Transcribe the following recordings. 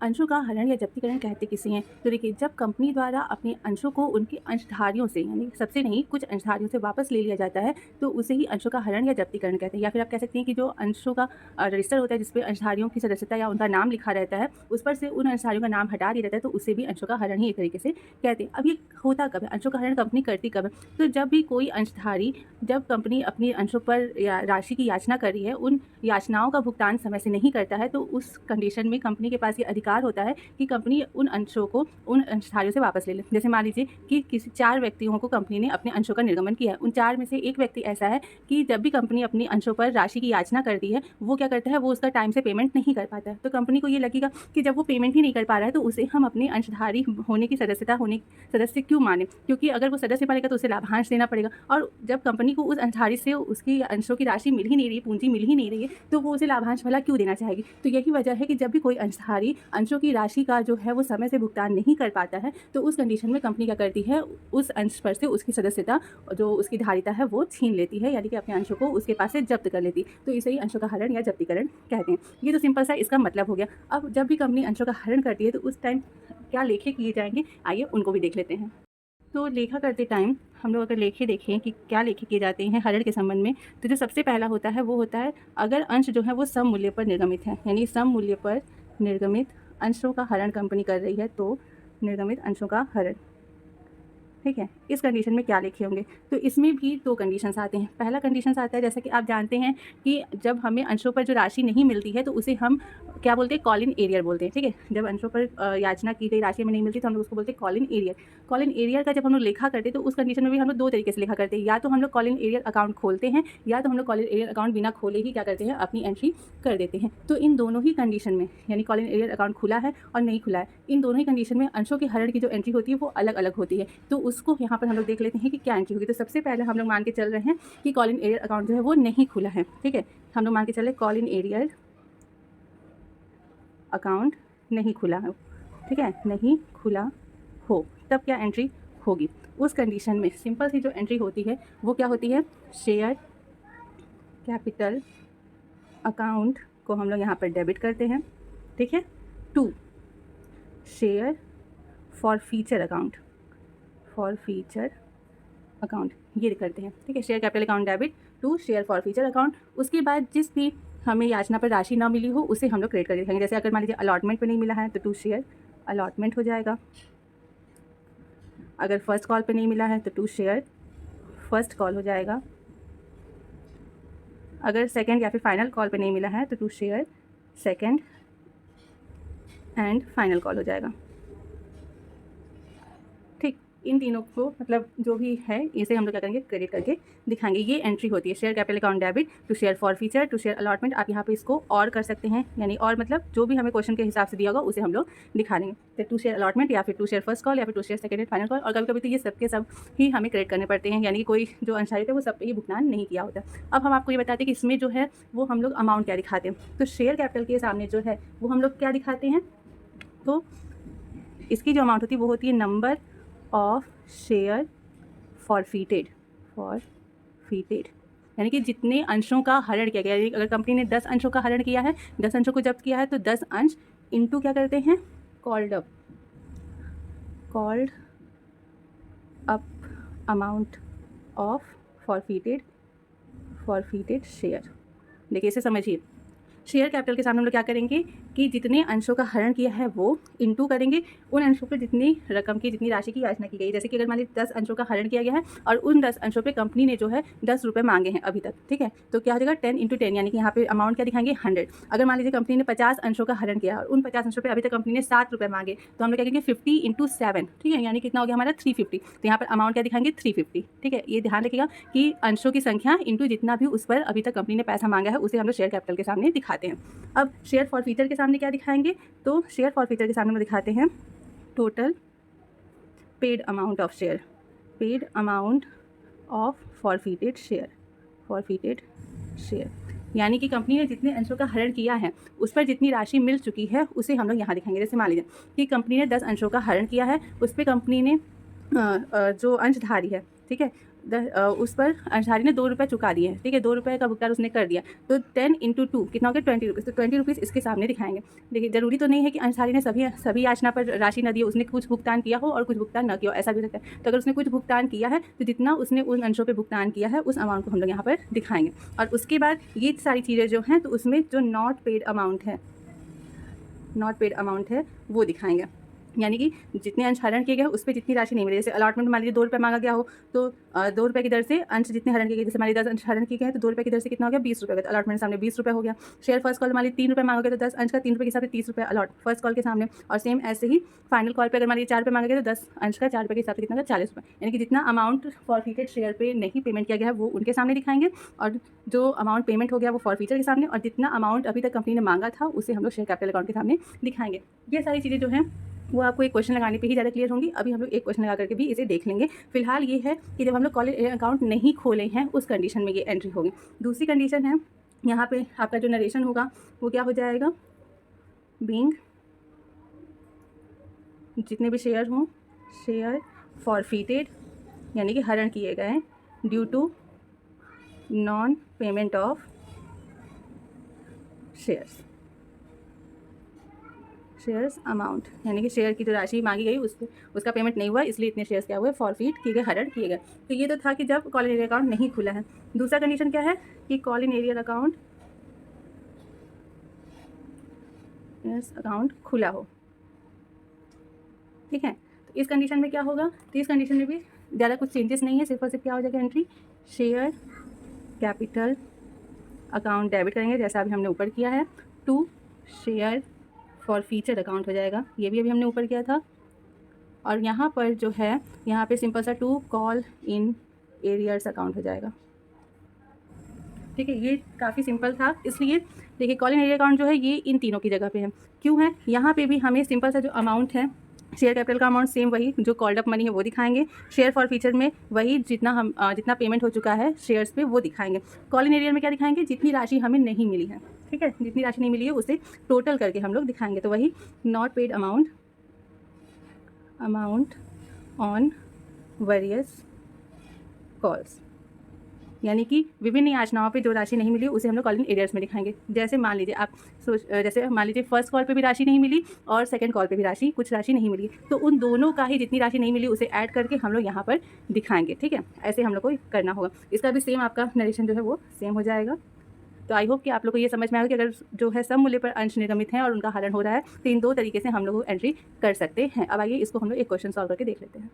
अंशों का हरण या जब्तीकरण कहते किसे हैं? तो देखिए, जब कंपनी द्वारा अपने अंशों को उनके अंशधारियों से, यानी सबसे नहीं, कुछ अंशधारियों से वापस ले लिया जाता है, तो उसे ही अंशों का हरण या जब्तीकरण कहते हैं। या फिर आप कह सकते हैं कि जो अंशों का रजिस्टर होता है जिसपे अंशधारियों की सदस्यता या उनका नाम लिखा रहता है, उस पर से उन अंशधारियों का नाम हटा दिया जाता है, तो उसे भी अंशों का हरण ही एक तरीके से कहते हैं। अब ये होता कब है? अंशों का हरण कंपनी करती कब है? तो जब भी कोई अंशधारी, जब कंपनी अपने अंशों पर या राशि की याचना कर रही है, उन याचनाओं का भुगतान समय से नहीं करता है, तो उस कंडीशन में कंपनी के पास ये अधिकार होता है कि कंपनी उन अंशों को उन अंशधारियों से वापस ले ले। जैसे मान लीजिए कि किसी 4 व्यक्तियों को कंपनी ने अपने अंशों का निर्गमन किया है। उन 4 में से एक व्यक्ति ऐसा है कि जब भी कंपनी अपने अंशों पर राशि की याचना करती है, वो क्या करता है, वो उसका टाइम से पेमेंट नहीं कर पाता है। तो कंपनी को ये लगेगा कि जब वो पेमेंट ही नहीं कर पा रहा है, तो उसे हम अपने अंशधारी होने की सदस्य क्यों माने? क्योंकि अगर वो सदस्य बनेगा तो उसे लाभांश देना पड़ेगा, और जब कंपनी को उस अंशधारी से उसकी अंशों की राशि मिल ही नहीं रही है, पूंजी मिल ही नहीं रही है, तो वो उसे लाभांश भला क्यों देना चाहेगी? तो यही वजह है कि जब भी कोई अंशधारी अंशों की राशि का जो है वो समय से भुगतान नहीं कर पाता है, तो उस कंडीशन में कंपनी क्या करती है, उस अंश पर से उसकी सदस्यता, जो उसकी धारिता है, वो छीन लेती है, यानी कि अपने अंशों को उसके पास से जब्त कर लेती है। तो इसे ही अंशों का हरण या जब्तीकरण कहते हैं। ये तो सिंपल सा इसका मतलब हो गया। अब जब भी कंपनी अंशों का हरण करती है, तो उस टाइम क्या लेखे किए जाएंगे, आइए उनको भी देख लेते हैं। तो लेखा करते टाइम हम लोग अगर लेखे देखें कि क्या लेखे किए जाते हैं हरण के संबंध में, तो जो सबसे पहला होता है वो होता है, अगर अंश जो है वो सम मूल्य पर निर्गमित है, यानी सम मूल्य पर निर्गमित अंशों का हरण कंपनी कर रही है, तो निर्गमित अंशों का हरण, ठीक है। इस कंडीशन में क्या लिखे होंगे? तो इसमें भी 2 कंडीशंस आते हैं। पहला कंडीशंस आता है, जैसा कि आप जानते हैं कि जब हमें अंशों पर जो राशि नहीं मिलती है, तो उसे हम क्या बोलते हैं, कॉल इन एरियर बोलते हैं, ठीक है। जब अंशों पर याचना की गई राशि हमें नहीं मिलती, तो हम लोग उसको बोलते हैं call in arrear. Call in arrear का जब हम लोग लेखा करते हैं, तो उस कंडीशन में भी हम लोग 2 तरीके से लेखा करते हैं। या तो हम लोग कॉल इन एरियर अकाउंट खोलते हैं, या तो हम लोग कॉल इन एरियर अकाउंट बिना खोले ही क्या करते हैं, अपनी एंट्री कर देते हैं। तो इन दोनों ही कंडीशन में, यानी कॉल इन एरियर अकाउंट खुला है और नहीं खुला है, इन दोनों ही कंडीशन में अंशों के हरण की जो एंट्री होती है वो अलग अलग होती है। तो उसको यहाँ पर हम लोग देख लेते हैं कि क्या एंट्री होगी। तो सबसे पहले हम लोग मान के चल रहे हैं कि कॉल इन एरियर अकाउंट जो है वो नहीं खुला है, ठीक है। हम लोग मान के चल रहे कॉल इन एरियर अकाउंट नहीं खुला है, ठीक है, नहीं खुला हो, तब क्या एंट्री होगी? उस कंडीशन में सिंपल सी जो एंट्री होती है वो क्या होती है, शेयर कैपिटल अकाउंट को हम लोग यहाँ पर डेबिट करते हैं, ठीक है, to share forfeiture account ये करते हैं, ठीक है। Share capital account debit to share forfeiture account. उसके बाद जिस भी हमें याचना पर राशि ना मिली हो उसे हम लोग क्रेडिट करके दिखाएंगे। जैसे अगर मान लीजिए अलॉटमेंट पे नहीं मिला है, तो टू शेयर अलॉटमेंट हो जाएगा। अगर फर्स्ट कॉल पे नहीं मिला है, तो टू शेयर फर्स्ट कॉल हो जाएगा। अगर सेकंड या फिर फाइनल कॉल पे नहीं मिला है, तो to share second and final call हो जाएगा, ठीक। इन तीनों को मतलब जो भी है इसे हम लोग क्या करेंगे, क्रेडिट करके दिखाएंगे। ये एंट्री होती है share capital account debit to share forfeiture to share allotment. आप यहाँ पे इसको और कर सकते हैं, यानी और मतलब जो भी हमें क्वेश्चन के हिसाब से दिया होगा उसे हम लोग दिखा देंगे। तो टू शेयर अलॉटमेंट या फिर टू शेयर फर्स्ट कॉल या फिर to share second and final call. और कभी कभी तो ये सब के सब ही हमें क्रेडिट करने पड़ते हैं, यानी कि कोई जो अंशधारी थे वो सब पे ही भुगतान नहीं किया होता। अब हम आपको ये बताते हैं कि इसमें जो है वो हम लोग अमाउंट क्या दिखाते हैं। तो शेयर कैपिटल के सामने जो है वो हम लोग क्या दिखाते हैं, तो इसकी जो अमाउंट होती है वो होती है नंबर ऑफ शेयर फॉरफीटेड, यानी कि जितने अंशों का हरण किया गया। यानी अगर कंपनी ने 10 अंशों का हरण किया है, 10 अंशों को जब्त किया है, तो 10 अंश इनटू क्या करते हैं, called up amount of forfeited share. देखिए इसे समझिए, शेयर कैपिटल के सामने हम लोग क्या करेंगे कि जितने अंशों का हरण किया है वो इनटू करेंगे उन अंशों पे जितनी रकम की, जितनी राशि की याचना की गई। जैसे कि अगर मान लीजिए 10 अंशों का हरण किया गया है और उन 10 अंशों पे कंपनी ने जो है 10 रुपये मांगे हैं अभी तक, ठीक है, तो क्या हो जाएगा 10 × 10, यानी कि यहाँ पे अमाउंट क्या दिखाएंगे 100। अगर मान लीजिए कंपनी ने 50 अंशों का हरण किया और उन 50 अंशों पे अभी तक कंपनी ने 7 रुपये मांगे, तो हम लोग क्या करेंगे 50 × 7, ठीक है, यानी कितना हो गया हमारा 350। तो यहाँ पर अमाउंट क्या दिखाएंगे 350, ठीक है। ये ध्यान रखिएगा कि अंशों की संख्या इंटू जितना भी उस पर अभी तक कंपनी ने पैसा मांगा है उसे हम लोग शेयर कैपिटल के सामने दिखाते हैं। अब शेयर फॉर फीचर के सामने क्या दिखाएंगे, तो शेयर फॉर फीचर के सामने हम दिखाते हैं total paid amount of forfeited share, यानी कि कंपनी ने जितने अंशों का हरण किया है उस पर जितनी राशि मिल चुकी है उसे हम लोग यहाँ दिखाएंगे। जैसे मान लीजिए कि कंपनी ने 10 अंशों का हरण किया है, उस पर कंपनी ने जो अंशधारी है, ठीक है, उस पर अंशधारी ने 2 रुपये चुका दिए हैं, ठीक है, 2 रुपये का भुगतान उसने कर दिया, तो 10 × 2 कितना हो गया 20 रुपीज़, तो 20 रुपीज़ इसके सामने दिखाएंगे। देखिए ज़रूरी तो नहीं है कि अंशधारी ने सभी याचना पर राशि न दी हो, उसने कुछ भुगतान किया हो और कुछ भुगतान न किया हो, ऐसा भी हो सकता है। तो अगर उसने कुछ भुगतान किया है तो जितना उसने उन अंशों पे भुगतान किया है उस अमाउंट को हम लोग यहाँ पर दिखाएंगे। और उसके बाद ये सारी चीज़ें जो हैं तो उसमें जो नॉट पेड अमाउंट है वो दिखाएंगे। यानी कि जितने अंश हरण किए गए उस पर जितनी राशि नहीं मिली। जैसे अलॉटमेंट मान लीजिए 2 रुपये मांगा गया हो तो 2 रुपये की दर से अंश जितने हरण किए गए, जैसे मान लीजिए 10 अंश हरण किए गए तो 2 रुपये की दर से कितना हो गया 20 रुपये का, तो अलॉटमेंट सामने 20 रुपये हो गया। शेयर फर्स्ट कॉल मान लीजिए 3 रुपये मांगा गया तो 10 अंश का 3 रुपये के हिसाब से 30 रुपये अलॉट फर्स्ट कॉल के सामने। और सेम ऐसे ही फाइनल कॉल पर अगर मान लीजिए 4 रुपये मांगा गया तो 10 अंश का 4 रुपये के हिसाब से कितना होगा 40 रुपये। यानी कि जितना अमाउंट फॉरफीटेड शेयर पे नहीं पेमेंट किया गया है वो उनके सामने दिखाएंगे, और जो अमाउंट पेमेंट हो गया वो फॉरफीचर के सामने, और जितना अमाउंट अभी तक कंपनी ने मांगा था उसे हम लोग शेयर कैपिटल अकाउंट के सामने दिखाएंगे। ये सारी चीज़ें जो हैं वो आपको एक क्वेश्चन लगाने पे ही ज़्यादा क्लियर होंगी। अभी हम लोग एक क्वेश्चन लगा करके भी इसे देख लेंगे। फिलहाल ये है कि जब हम लोग कॉलेज अकाउंट नहीं खोले हैं उस कंडीशन में ये एंट्री होगी। दूसरी कंडीशन है यहाँ पे आपका जो नरेशन होगा वो क्या हो जाएगा, बीइंग जितने भी शेयर हों शेयर फॉरफीटेड यानी कि हरण किए गए due to non payment of shares amount, यानी कि शेयर की जो राशि मांगी गई उसका पेमेंट नहीं हुआ इसलिए इतने शेयर्स क्या हुए फॉरफीट किए गए, हरण किए गए। तो ये तो था कि जब कॉल इन एरियर अकाउंट नहीं खुला है। दूसरा कंडीशन क्या है कि कॉल इन एरियर अकाउंट खुला हो, ठीक है। तो इस कंडीशन में क्या होगा, तो इस कंडीशन में भी ज़्यादा कुछ चेंजेस नहीं है, सिर्फ और सिर्फ क्या हो जाएगा entry share capital account debit करेंगे जैसा अभी हमने ऊपर किया है, to share forfeiture account हो जाएगा, ये भी अभी हमने ऊपर किया था। और यहाँ पर जो है यहाँ पे सिंपल सा to call in arrears account हो जाएगा, ठीक है। ये काफ़ी सिंपल था, इसलिए देखिए कॉल इन एरियर अकाउंट जो है ये इन तीनों की जगह पे है। क्यों है, यहाँ पे भी हमें सिंपल सा जो अमाउंट है शेयर कैपिटल का अमाउंट सेम वही जो कॉल्ड अप मनी है वो दिखाएंगे, शेयर फॉर फीचर में वही जितना पेमेंट हो चुका है शेयर्स पे वो दिखाएंगे। कॉल इन एरियर में क्या दिखाएंगे, जितनी राशि हमें नहीं मिली है, ठीक है, जितनी राशि नहीं मिली है उसे टोटल करके हम लोग दिखाएंगे। तो वही not paid amount on various calls, यानी कि विभिन्न याचनाओं पे जो राशि नहीं मिली उसे हम लोग कॉल इन एरियर्स में दिखाएंगे। जैसे मान लीजिए फर्स्ट कॉल पे भी राशि नहीं मिली और सेकंड कॉल पे भी कुछ राशि नहीं मिली, तो उन दोनों का ही जितनी राशि नहीं मिली उसे ऐड करके हम लोग यहाँ पर दिखाएंगे, ठीक है। ऐसे हम लोग को करना होगा। इसका भी सेम आपका नरेशन जो है वो सेम हो जाएगा। तो आई होप कि आप लोग को ये समझ में आएगा कि अगर जो है सम मूल्य पर अंश निर्गमित हैं और उनका हरण हो रहा है तो इन दो तरीके से हम लोग एंट्री कर सकते हैं। अब आइए इसको हम लोग एक क्वेश्चन सॉल्व करके देख लेते हैं।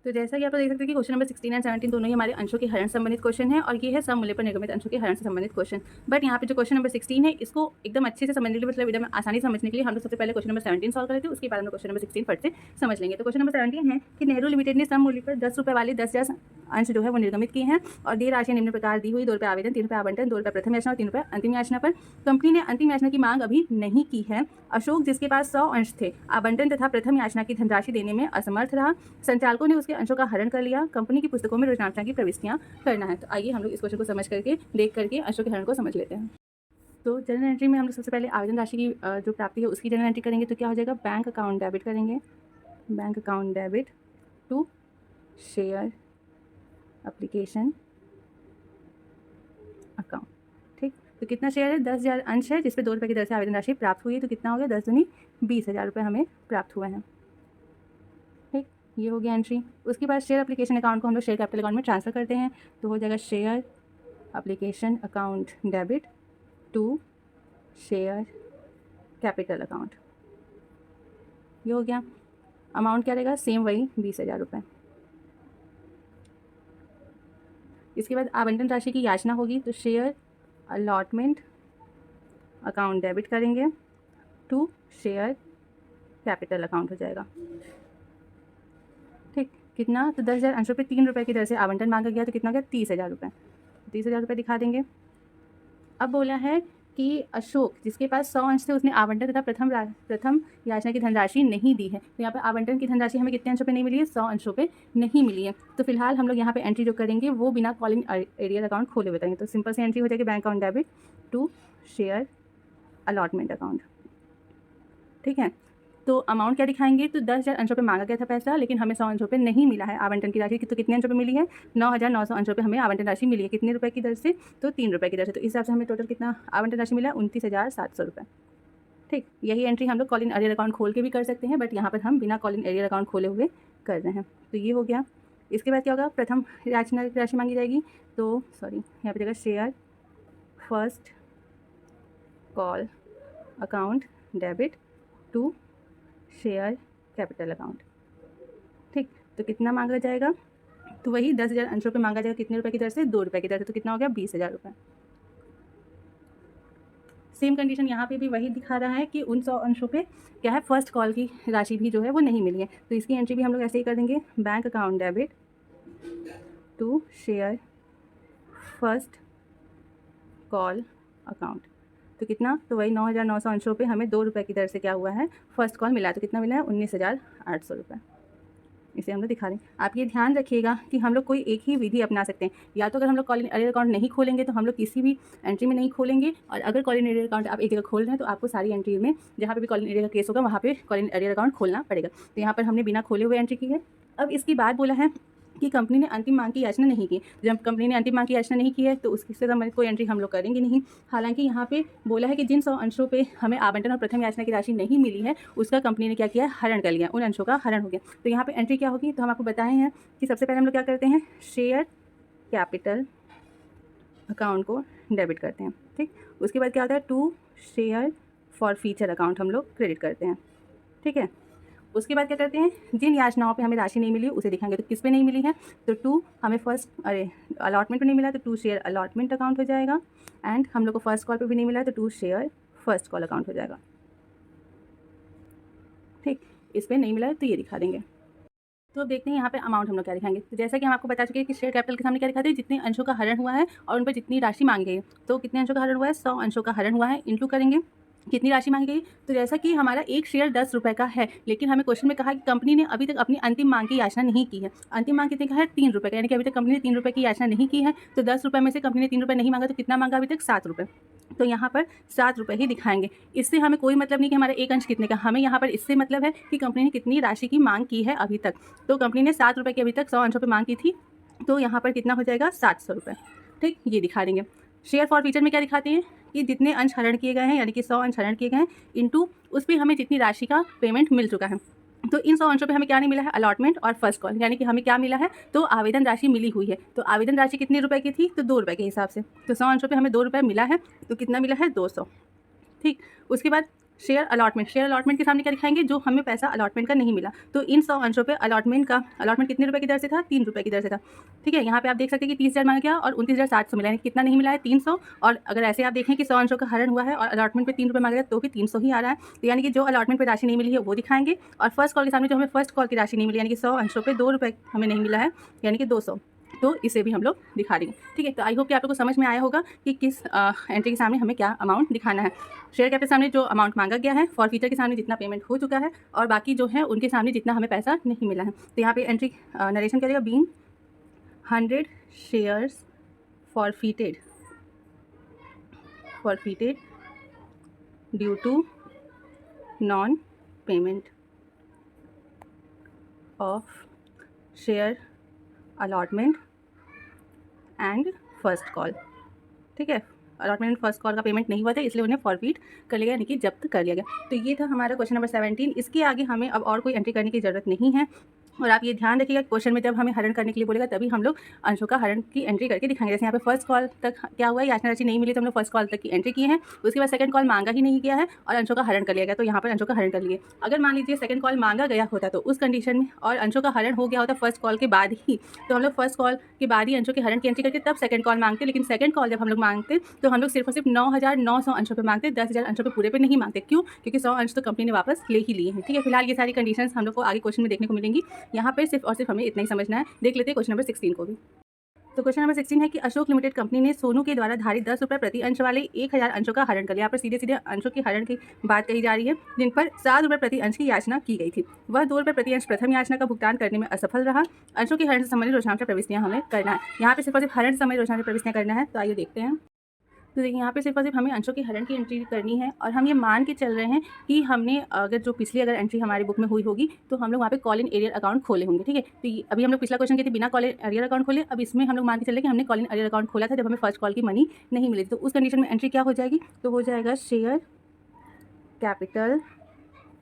तो जैसा कि आप लोग देख सकते हैं कि क्वेश्चन नंबर 16 एंड 17 दोनों ही हमारे अंशों के हरण संबंधित क्वेश्चन है, और ये है सम मूल्य पर निर्गमित अंशों के हरण से संबंधित क्वेश्चन। बट यहाँ पे जो क्वेश्चन नंबर 16 है इसको एकदम अच्छे से समझने के लिए, मतलब एकदम आसानी से समझने के लिए हम लोग सबसे पहले क्वेश्चन नंबर 17 सॉल्व करते हैं, उसके बाद हम लोग क्वेश्चन नंबर 16 फट से समझ लेंगे। तो क्वेश्चन नंबर 17 है कि नेहरू लिमिटेड ने सम मूल्य पर 10 रुपये वाले 10,000 अंश जो है वो निर्गमित किए हैं, और दी राशि निम्न प्रकार दी हुई 2 रुपये आवेदन, 3 रुपये आवंटन, 2 रुपये प्रथम याचना और 3 रुपये अंतिम याचना पर। कंपनी ने अंतिम याचना की मांग अभी नहीं की है। अशोक जिसके पास 100 अंश थे आवंटन तथा प्रथम याचना की धनराशि देने में असमर्थ रहा। संचालकों ने उसके अंशों का हरण कर लिया। कंपनी की पुस्तकों में रोजनार्चना की प्रविष्टियां करना है। तो आइए हम लोग इस क्वेश्चन को समझ करके देख करके अंशों के हरण को समझ लेते हैं। तो जनरल एंट्री में हम लोग सबसे पहले आवेदन राशि की जो प्राप्ति है उसकी जनरल एंट्री करेंगे। तो क्या हो जाएगा, बैंक अकाउंट डेबिट करेंगे, bank account debit to share application account, ठीक। तो कितना शेयर है, 10,000 अंश है जिसपे 2 रुपये की दर से आवेदन राशि प्राप्त हुई है। तो कितना हो गया, 10 दूनी 20,000 रुपये हमें प्राप्त हुए हैं, ठीक। ये हो गया एंट्री। उसके बाद शेयर एप्लीकेशन अकाउंट को हम लोग शेयर कैपिटल अकाउंट में ट्रांसफ़र करते हैं। तो हो जाएगा share application account debit to share capital account, ये हो गया। अमाउंट क्या रहेगा, सेम वही 20,000 रुपये। इसके बाद आवंटन राशि की याचना होगी, तो शेयर अलॉटमेंट अकाउंट डेबिट करेंगे टू शेयर कैपिटल अकाउंट हो जाएगा, ठीक। कितना, तो 10,000 अंशों पे 3 रुपये की दर से आवंटन मांगा गया, तो कितना हो गया 30,000 रुपये। 30,000 रुपये दिखा देंगे। अब बोला है कि अशोक जिसके पास 100 अंश थे उसने आवंटन तथा प्रथम याचना की धनराशि नहीं दी है। तो यहाँ पे आवंटन की धनराशि हमें कितने अंशों पे नहीं मिली है, 100 अंशों पे नहीं मिली है। तो फिलहाल हम लोग यहाँ पे एंट्री जो करेंगे वो बिना कॉलिंग एरियर अकाउंट खोले हुए करेंगे। तो सिंपल से एंट्री हो जाएगी bank account debit to share allotment account, ठीक है। तो अमाउंट क्या दिखाएंगे, तो 10,000 अंशों पे मांगा गया था पैसा, लेकिन हमें 100 अंशों पे नहीं मिला है आवंटन की राशि। तो कितने अंशों पे मिली है, 9,900 अंशों पे हमें आवंटन राशि मिली है। कितने रुपए की दर से, तो 3 रुपये की दर से। तो इस हिसाब से हमें टोटल कितना आवंटन राशि मिला, 29,700 रुपये। ठीक, यही एंट्री हम लोग कॉल इन अरियर अकाउंट खोल के भी कर सकते हैं, बट यहाँ पर हम बिना कॉल इन अरियर अकाउंट खोले हुए कर रहे हैं। तो ये हो गया। इसके बाद क्या होगा, प्रथम राशि मांगी जाएगी। तो यहाँ पर देगा share first call account debit to share capital account. ठीक, तो कितना मांगा जाएगा, तो वही 10,000 अंशों पे मांगा जाएगा। कितने रुपए की दर से, 2 रुपये की दर से। तो कितना हो गया, 20,000 रुपये। सेम कंडीशन यहाँ पे भी वही दिखा रहा है कि उन 100 अंशों पे क्या है, फर्स्ट कॉल की राशि भी जो है वो नहीं मिली है। तो इसकी एंट्री भी हम लोग ऐसे ही कर देंगे, bank account debit to share first call account. तो कितना, तो वही 9,900 अंशों पे हमें 2 रुपये की दर से क्या हुआ है, फर्स्ट कॉल मिला है। तो कितना मिला है, 19,800 रुपये। इसे हम लोग दिखा दें। आप ये ध्यान रखिएगा कि हम लोग कोई एक ही विधि अपना सकते हैं। या तो अगर हम लोग कॉल इन अरियर अकाउंट नहीं खोलेंगे तो हम लोग किसी भी एंट्री में नहीं खोलेंगे, और अगर कॉल इन अरियर अकाउंट आप एक जगह खोल रहे हैं तो आपको सारी एंट्री में जहाँ पे भी कॉल इन अरियर का केस होगा वहाँ पे कॉल इन अरियर अकाउंट खोलना पड़ेगा। तो यहाँ पर हमने बिना खोले हुए एंट्री की है। अब इसकी बात बोला है कि कंपनी ने अंतिम मांग की याचना नहीं की। जब कंपनी ने अंतिम मांग की याचना नहीं की है तो उसके संबंधित कोई एंट्री हम लोग करेंगे नहीं। हालांकि यहाँ पे बोला है कि जिन 100 अंशों पे हमें आवंटन और प्रथम याचना की राशि नहीं मिली है उसका कंपनी ने क्या किया है, हरण कर लिया, उन अंशों का हरण हो गया। तो यहाँ पे एंट्री क्या होगी, तो हम आपको बताए हैं कि सबसे पहले हम लोग क्या करते हैं, शेयर कैपिटल अकाउंट को डेबिट करते हैं। ठीक, उसके बाद क्या होता है, to share forfeiture account हम लोग क्रेडिट करते हैं। ठीक है, उसके बाद क्या करते हैं, जिन याचनाओं पे हमें राशि नहीं मिली उसे दिखाएंगे। तो किस पे नहीं मिली है, तो टू हमें अलॉटमेंट पे नहीं मिला तो टू शेयर अलॉटमेंट अकाउंट हो जाएगा। एंड हम लोग को फर्स्ट कॉल पे भी नहीं मिला तो to share first call account हो जाएगा। ठीक, इस पर नहीं मिला है तो ये दिखा देंगे। तो अब देखते हैं यहाँ पे अमाउंट हम लोग क्या दिखाएंगे। तो जैसा कि हम आपको बता चुके हैं कि शेयर कैपिटल के सामने क्या दिखाते हैं, जितने अंशों का हरण हुआ है और उन पर जितनी राशि मांगी गई है। तो कितने अंशों का हरण हुआ है, 100 अंशों का हरण हुआ है, इंटू करेंगे कितनी राशि मांगी गई। तो जैसा कि हमारा एक शेयर 10 रुपये का है, लेकिन हमें क्वेश्चन में कहा कि कंपनी ने अभी तक अपनी अंतिम मांग की याचना नहीं की है। अंतिम मांग कितने का है, 3 रुपये का, यानी कि अभी तक कंपनी ने 3 रुपये की याचना नहीं की है। तो 10 रुपये में से कंपनी ने 3 रुपये नहीं मांगा तो कितना मांगा अभी तक, 7 रुपये। तो यहाँ पर 7 रुपये ही दिखाएंगे। इससे हमें कोई मतलब नहीं कि हमारा एक अंश कितने का, हमें यहाँ पर इससे मतलब है कि कंपनी ने कितनी राशि की मांग की है अभी तक। तो कंपनी ने 7 रुपये की अभी तक 100 अंशों पर मांग की थी, तो यहाँ पर कितना हो जाएगा, 700 रुपये। ठीक, ये दिखा देंगे। शेयर फॉर फ्यूचर में क्या दिखाते हैं कि जितने अंश हरण किए गए हैं, यानी कि 100 अंश हरण किए गए हैं, इंटू उस पर हमें जितनी राशि का पेमेंट मिल चुका है। तो इन 100 अंशों पे हमें क्या नहीं मिला है, अलॉटमेंट और फर्स्ट कॉल, यानी कि हमें क्या मिला है, तो आवेदन राशि मिली हुई है। तो आवेदन राशि कितने रुपए की थी, तो 2 रुपये के हिसाब से। तो 100 अंशों पे हमें 2 रुपये मिला है, तो कितना मिला है, 200। ठीक, उसके बाद शेयर अलॉटमेंट के सामने क्या दिखाएंगे, जो हमें पैसा अलॉटमेंट का नहीं मिला। तो इन 100 अंशों पे अलॉटमेंट कितने रुपए की दर से था, 3 रुपये की दर से था। ठीक है, यहाँ पे आप देख सकते हैं कि 30,000 मांगा गया और 29,700 मिला है, कितना नहीं मिला है, 300। और अगर ऐसे आप देखें कि 100 अंशों का हरण हुआ है और अलॉटमेंट पे 3 रुपये मांगा गया तो भी 300 ही आ रहा है। तो यानी कि जो अलॉटमेंट पे राशि नहीं मिली है वो दिखाएंगे, और फर्स्ट कॉल के सामने जो हमें फर्स्ट कॉल की राशि नहीं मिली, यानी कि 100 अंशों पे 2 रुपये हमें नहीं मिला है, यानी कि 200, तो इसे भी हम लोग दिखा देंगे। ठीक है, तो आई होप कि आप लोग को समझ में आया होगा कि किस एंट्री के सामने हमें क्या अमाउंट दिखाना है। शेयर कैपिटल के सामने जो अमाउंट मांगा गया है, फॉर फ्यूचर के सामने जितना पेमेंट हो चुका है, और बाकी जो है उनके सामने जितना हमें पैसा नहीं मिला है। तो यहाँ पे एंट्री नरेशन करेगा, being 100 shares forfeited due to non payment of share allotment and first call. ठीक है, अलॉटमेंट फर्स्ट कॉल का पेमेंट नहीं हुआ था, इसलिए उन्हें फॉरफीट कर लिया गया, यानी कि जब्त कर लिया गया। तो ये था हमारा क्वेश्चन नंबर 17। इसके आगे हमें अब और कोई एंट्री करने की ज़रूरत नहीं है। और आप ये ध्यान रखिएगा, क्वेश्चन में जब हमें हरण करने के लिए बोलेगा तभी हम लोग अंशों का हरण की एंट्री करके दिखाएंगे। जैसे यहाँ पे फर्स्ट कॉल तक क्या हुआ है, याचना राशि नहीं मिली तो हम लोग फर्स्ट कॉल तक की एंट्री की है। उसके बाद सेकंड कॉल मांगा ही नहीं किया है और अंशों का हरण कर लिया गया, तो यहाँ पर अंशों का हरण कर लिए। अगर मान लीजिए सेकंड कॉल मांगा गया होता तो उस कंडीशन में और अंशों का हरण हो गया होता फर्स्ट कॉल के बाद ही, तो हम लोग फर्स्ट कॉल के बाद ही अंशों के हरण की एंट्री करके तब सेकंड कॉल मांगते। लेकिन सेकंड कॉल जब हम लोग मांगते तो हम लोग सिर्फ और सिर्फ 9,900 अंशों पे मांगते, 10,000 अंशों पे पूरे पे नहीं मांगते। क्यों, क्योंकि 100 अंश तो कंपनी ने वापस ले ही लिए हैं। ठीक है, फिलहाल ये सारी कंडीशंस हम लोग को आगे क्वेश्चन में देखने को मिलेंगी। यहाँ पे सिर्फ और सिर्फ हमें इतना ही समझना है। देख लेते हैं क्वेश्चन नंबर 16 को भी। तो क्वेश्चन नंबर 16 है कि अशोक लिमिटेड कंपनी ने सोनू के द्वारा धारित 10 रुपये प्रति अंश वाले 1,000 अंशों का हरण कर लिया। यहाँ पर सीधे सीधे अंशों के हरण की बात कही जा रही है, जिन पर 7 रुपये प्रति अंश की याचना की गई थी। वह 2 रुपये प्रति अंश प्रथम याचना का भुगतान करने में असफल रहा। अंशों के हरण से संबंधित रोजाना प्रविष्टियाँ हमें करना है। यहाँ पे सिर्फ और सिर्फ हरण से संबंधित रोजाना प्रविष्टियाँ करना है। तो आइए देखते हैं। तो देखिए यहाँ पे सिर्फ और सिर्फ हमें अंशों के हरण की एंट्री करनी है और हम ये मान के चल रहे हैं कि हमने अगर जो पिछली अगर एंट्री हमारी बुक में हुई होगी तो हम लोग वहाँ पे कॉल इन एरियर अकाउंट खोले होंगे, ठीक है। तो अभी हम लोग पिछला क्वेश्चन किए थे बिना कॉल इन एरियर अकाउंट खोले, अब इसमें हम लोग मान के चल रहे हैं कि हमने कॉल इन एरियर अकाउंट खोला था जब हमें फर्स्ट कॉल की मनी नहीं मिली थी। तो उस कंडीशन में एंट्री क्या हो जाएगी, तो हो जाएगा शेयर कैपिटल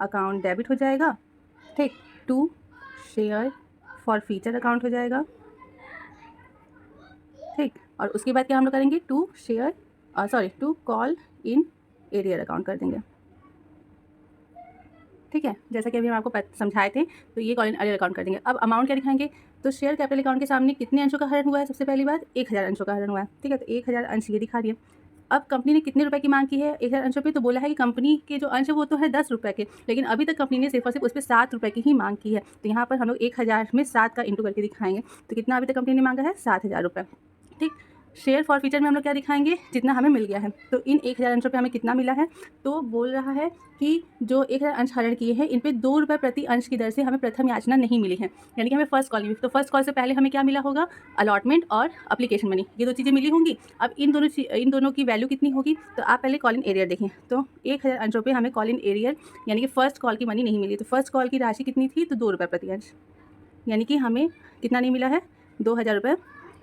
अकाउंट डेबिट हो जाएगा, ठीक, to share forfeiture account हो जाएगा, ठीक। और उसके बाद क्या हम लोग करेंगे, to call in arrear account कर देंगे, ठीक है। जैसा कि अभी हम आपको समझाए थे, तो ये कॉल इन एरियर अकाउंट कर देंगे। अब अमाउंट क्या दिखाएंगे, तो शेयर कैपिटल अकाउंट के सामने कितने अंशों का हरण हुआ है, सबसे पहली बात 1000 अंशों का हरण हुआ है, ठीक है। तो 1000 अंश ये दिखा दिए। अब कंपनी ने कितने रुपए की मांग की है 1000 अंशों पे, तो बोला है कि कंपनी के जो अंश है वो तो है 10 रुपये के, लेकिन अभी तक कंपनी ने सिर्फ और सिर्फ उस पर 7 रुपये की ही मांग की है। तो यहाँ पर हम लोग 1000 में 7 का इंटू करके दिखाएंगे, तो कितना अभी तक कंपनी ने मांगा है 7000 रुपये, ठीक। शेयर फॉर फीचर में हम लोग क्या दिखाएंगे, जितना हमें मिल गया है। तो इन 1000 अंशों पे हमें कितना मिला है, तो बोल रहा है कि जो 1000 अंश हरण किए हैं इन पे 2 रुपये प्रति अंश की दर से हमें प्रथम याचना नहीं मिली है, यानी कि हमें फर्स्ट कॉल मिली। तो फर्स्ट कॉल से पहले हमें क्या मिला होगा, अलॉटमेंट और अप्लीकेशन मनी, ये 2 चीज़ें मिली होंगी। अब इन दोनों की वैल्यू कितनी होगी, तो आप पहले कॉल इन एरियर देखें। तो 1000 अंशों पे हमें कॉल इन एरियर यानी कि फर्स्ट कॉल की मनी नहीं मिली। तो फर्स्ट कॉल की राशि कितनी थी, तो 2 रुपये प्रति अंश, यानी कि हमें कितना नहीं मिला है, 2000 रुपये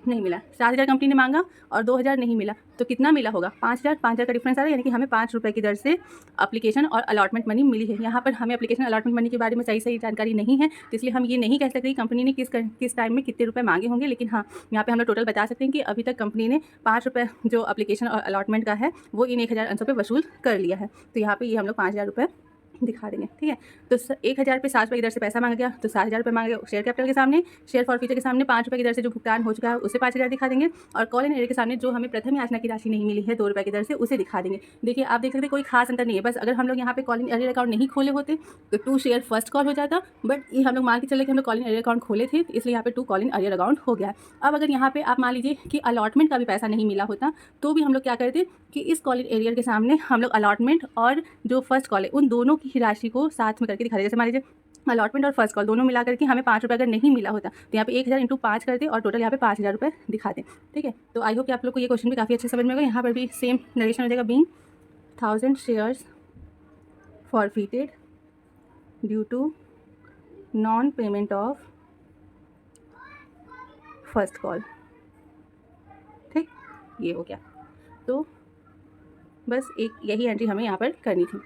नहीं मिला। 7000 कंपनी ने मांगा और 2000 नहीं मिला, तो कितना मिला होगा, 5000 का डिफरेंस आ रहा है, यानी कि हमें 5 रुपये की दर से एप्लीकेशन और अलॉटमेंट मनी मिली है। यहाँ पर हमें एप्लीकेशन अलॉटमेंट मनी के बारे में सही जानकारी नहीं है, तो इसलिए हम ये नहीं कह सकते कि कंपनी ने किस टाइम में कितने रुपये मांगे होंगे। लेकिन हाँ, यहाँ पे हम लोग टोटल बता सकते हैं कि अभी तक कंपनी ने 5 रुपये जो एप्लीकेशन और अलॉटमेंट का है वो इन 1000 अंशों पर वसूल कर लिया है। तो यहाँ पर ये हम लोग 5000 रुपये दिखा देंगे, ठीक है। तो 1000 पे 7 रुपये की दर से पैसा मांगा गया, तो 7000 रुपये मांगे शेयर कैपिटल के सामने। शेयर फॉर फीचर के सामने 5 रुपये की दर से जो भुगतान हो चुका है उसे 5000 दिखा देंगे, और कॉल इन एरियर के सामने जो हमें प्रथम याचना की राशि नहीं मिली है 2 रुपये की दर से उसे दिखा देंगे। देखिए आप देख सकते हैं कोई खास अंतर नहीं है, बस अगर हम लोग यहाँ पे कॉल इन एरियर अकाउंट नहीं खोले होते तो 2 शेयर फर्स्ट कॉल हो जाता, बट ये हम लोग मान के चले कि हम लोग कॉल इन एरियर अकाउंट खोले थे, इसलिए यहाँ पे 2 कॉल इन एरियर अकाउंट हो गया। अब अगर यहाँ पे आप मान लीजिए कि अलॉटमेंट का भी पैसा नहीं मिला होता, तो भी हम लोग क्या करते कि इस कॉल इन एरियर के सामने हम लोग अलॉटमेंट और जो फर्स्ट कॉल है उन दोनों की राशि को साथ में करके दिखा दे। जैसे मान लीजिए अलॉटमेंट और फर्स्ट कॉल दोनों मिला करके हमें 5 रुपये अगर नहीं मिला होता, तो यहाँ पे 1000 इंटू 5 करते और टोटल यहाँ पे 5000 रुपये दिखाते, ठीक है। तो आई होप कि आप लोग को ये क्वेश्चन भी काफ़ी अच्छे समझ में होगा। यहाँ पर भी सेम नरेशन हो जाएगा, being 1000 shares forfeited due to non payment of first call, ठीक, ये हो गया। तो बस एक यही एंट्री हमें यहाँ पर करनी थी।